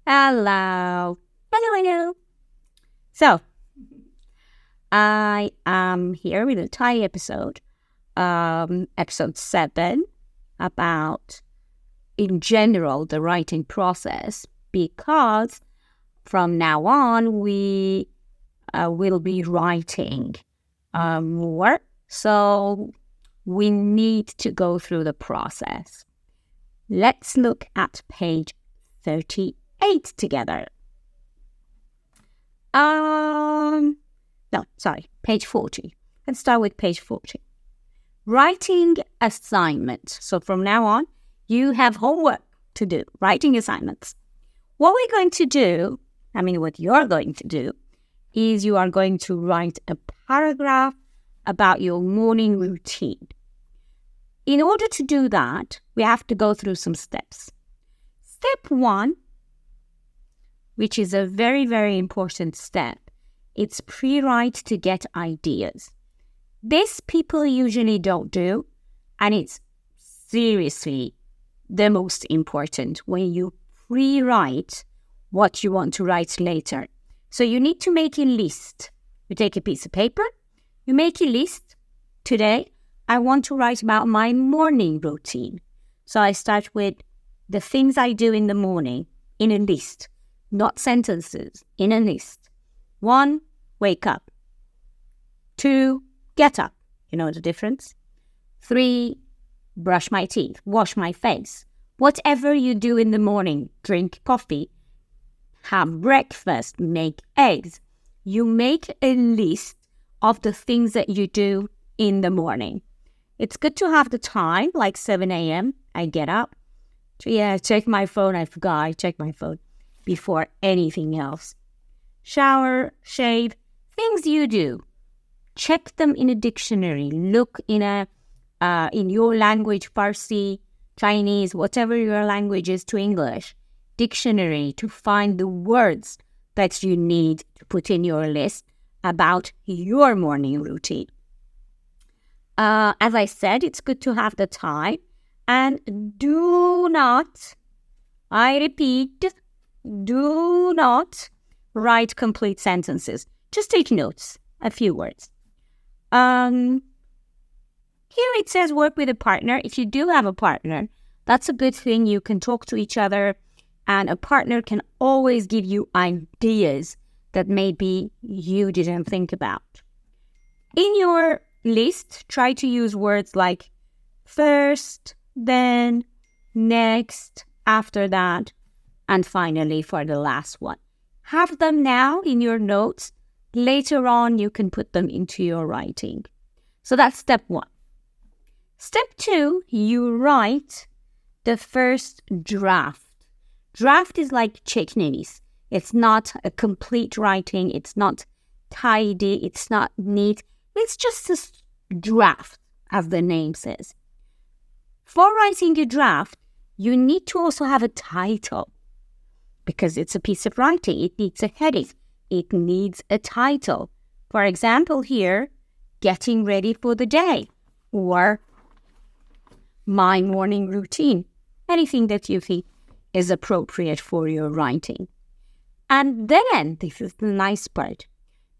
Hello. Hello. So, I am here with a Thai episode, episode 7, about, in general, the writing process, because from now on, we will be writing more. So, we need to go through the process. Let's look at page 38 together. Page 40. Let's start with page 40. Writing assignment. So from now on, you have homework to do, writing assignments. What you're going to do is you are going to write a paragraph about your morning routine. In order to do that, we have to go through some steps. Step 1, which is a very, very important step, it's pre-write to get ideas. This people usually don't do, and it's seriously the most important when you pre-write what you want to write later. So you need to make a list. You take a piece of paper, you make a list. Today, I want to write about my morning routine. So I start with the things I do in the morning in a list, not sentences, in a list. 1, wake up. 2, get up. You know the difference? 3, brush my teeth, wash my face. Whatever you do in the morning, drink coffee, have breakfast, make eggs. You make a list of the things that you do in the morning. It's good to have the time, like 7 a.m. I get up. Check my phone. I forgot. I check my phone before anything else. Shower, shave, things you do. Check them in a dictionary. Look in your language, Farsi, Chinese, whatever your language is to English, dictionary to find the words that you need to put in your list about your morning routine. As I said, it's good to have the time, and do not, I repeat, do not write complete sentences. Just take notes, a few words. Here it says work with a partner. If you do have a partner, that's a good thing. You can talk to each other, and a partner can always give you ideas that maybe you didn't think about. In your list, try to use words like first, then, next, after that, and finally for the last one. Have them now in your notes. Later on, you can put them into your writing. So that's step 1. Step 2, you write the first draft. Draft is like checklist. It's not a complete writing. It's not tidy. It's not neat. It's just a draft, as the name says. For writing a draft, you need to also have a title because it's a piece of writing. It needs a heading. It needs a title. For example, here, getting ready for the day or my morning routine. Anything that you think is appropriate for your writing. And then, this is the nice part,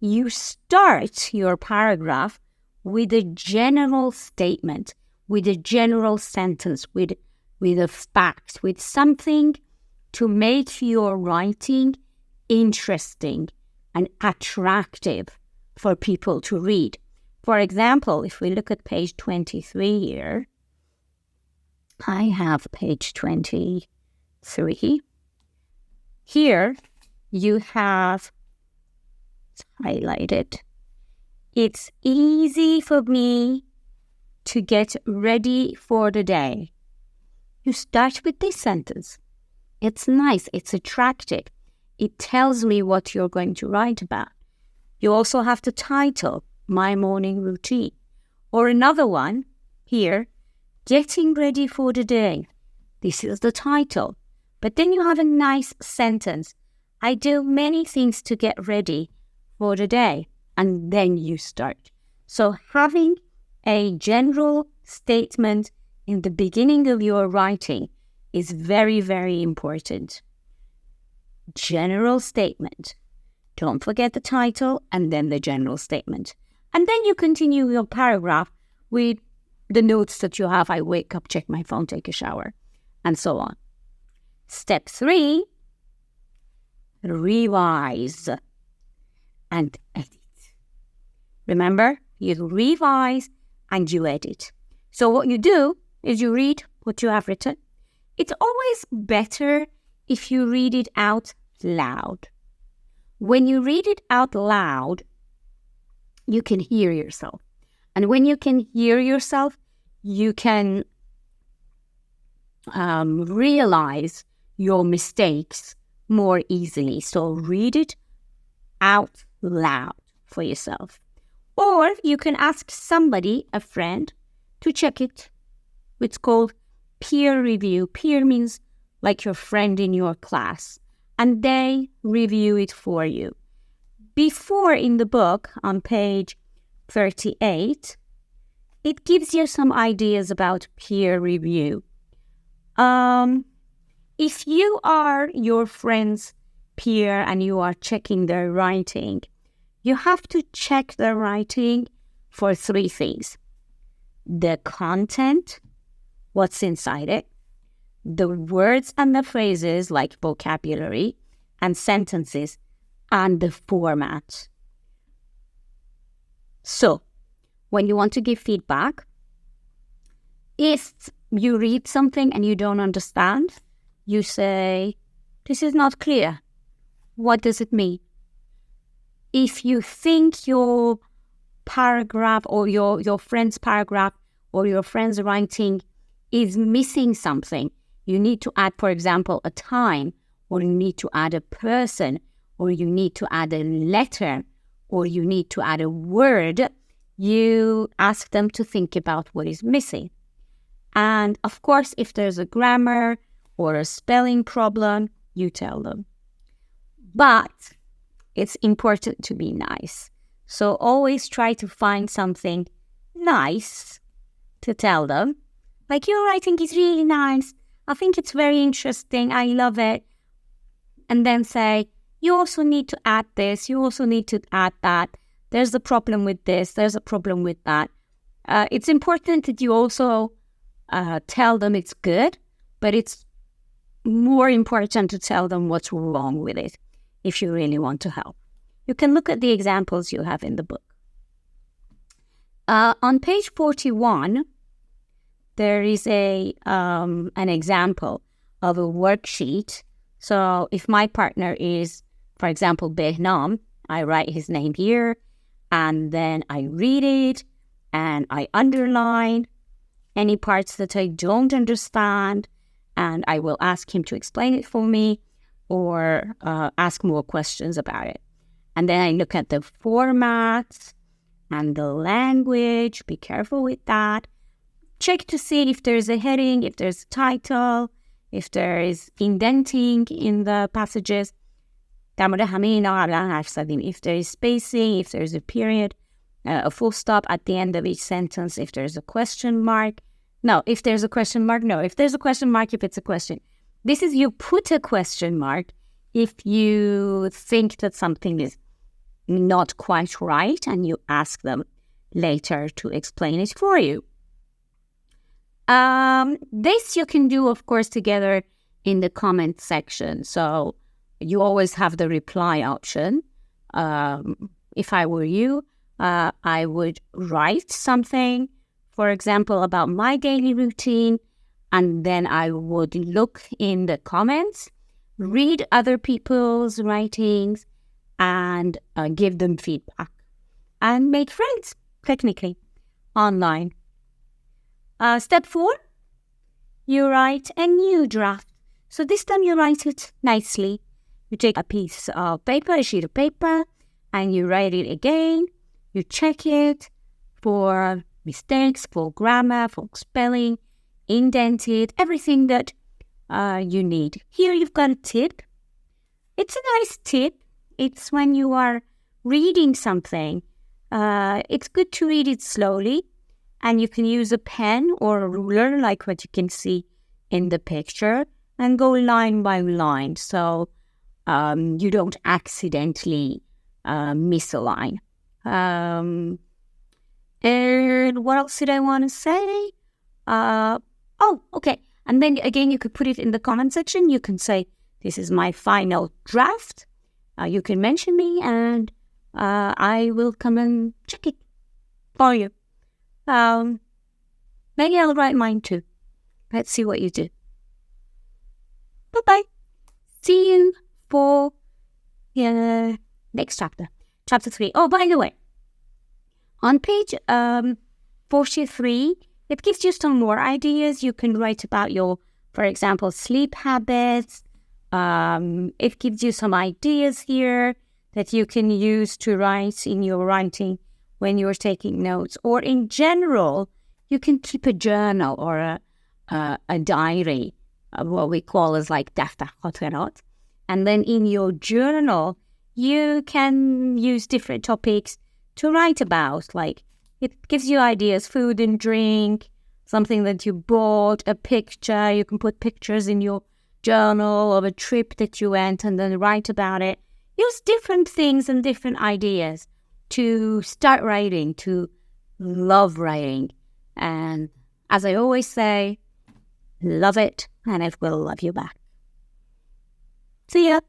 you start your paragraph with a general statement, with a general sentence, with a fact, with something to make your writing interesting and attractive for people to read. For example, if we look at page 23 here, I have page 23. Here you have highlighted. It's easy for me to get ready for the day. You start with this sentence. It's nice. It's attractive. It tells me what you're going to write about. You also have the title, My Morning Routine. Or another one here, Getting Ready for the Day. This is the title. But then you have a nice sentence. I do many things to get ready for the day. And then you start. So having a general statement in the beginning of your writing is very, very important. general statement. Don't forget the title and then the general statement. And then you continue your paragraph with the notes that you have. I wake up, check my phone, take a shower, and so on. Step 3, revise and edit. Remember, you revise and you edit. So what you do is you read what you have written. It's always better if you read it out loud. When you read it out loud, you can hear yourself. And when you can hear yourself, you can realize your mistakes more easily. So read it out loud for yourself. Or you can ask somebody, a friend, to check it. It's called peer review. Peer means like your friend in your class. And they review it for you. Before in the book, on page 38, it gives you some ideas about peer review. If you are your friend's peer and you are checking their writing, you have to check their writing for 3 things. The content, what's inside it, the words and the phrases like vocabulary and sentences, and the format. So, when you want to give feedback, if you read something and you don't understand, you say, this is not clear. What does it mean? If you think your paragraph or your friend's paragraph or your friend's writing is missing something, you need to add, for example, a time, or you need to add a person, or you need to add a letter, or you need to add a word, you ask them to think about what is missing. And of course, if there's a grammar or a spelling problem, you tell them. But it's important to be nice. So always try to find something nice to tell them. Like, your writing is really nice. I think it's very interesting. I love it. And then say, you also need to add this. You also need to add that. There's a problem with this. There's a problem with that. It's important that you also tell them it's good, but it's more important to tell them what's wrong with it if you really want to help. You can look at the examples you have in the book. On page 41, there is an example of a worksheet. So if my partner is, for example, Behnam, I write his name here, and then I read it, and I underline any parts that I don't understand, and I will ask him to explain it for me, or ask more questions about it. And then I look at the format and the language. Be careful with that. Check to see if there's a heading, if there's a title, if there is indenting in the passages. در مورد همه اینا قبلا حرف زدیم. If there is spacing, if there's a period, a full stop at the end of each sentence, if there's a question mark. No, if there's a question mark, no. If there's a question mark, if it's a question. This is, you put a question mark if you think that something is not quite right, and you ask them later to explain it for you. This you can do, of course, together in the comment section. So you always have the reply option. If I were you, I would write something, for example, about my daily routine, and then I would look in the comments, read other people's writings, and give them feedback, and make friends, technically, online. Step 4, you write a new draft. So this time you write it nicely. You take a piece of paper, a sheet of paper, and you write it again. You check it for mistakes, for grammar, for spelling, indent it, everything that you need. Here you've got a tip. It's a nice tip. It's when you are reading something, it's good to read it slowly, and you can use a pen or a ruler like what you can see in the picture, and go line by line. So you don't accidentally miss a line. And what else did I want to say? Okay. And then again, you could put it in the comment section. You can say, this is my final draft. You can mention me and I will come and check it for you. Maybe I'll write mine too. Let's see what you do. Bye-bye. See you for next chapter. Chapter 3. Oh, by the way, on page 43, it gives you some more ideas. You can write about your, for example, sleep habits. It gives you some ideas here that you can use to write in your writing when you're taking notes. Or in general, you can keep a journal or a diary, what we call as like defter خاطرات. And then in your journal, you can use different topics to write about. Like it gives you ideas, food and drink, something that you bought, a picture. You can put pictures in your journal of a trip that you went and then write about it. Use different things and different ideas to start writing, to love writing. And as I always say, love it and it will love you back. See ya.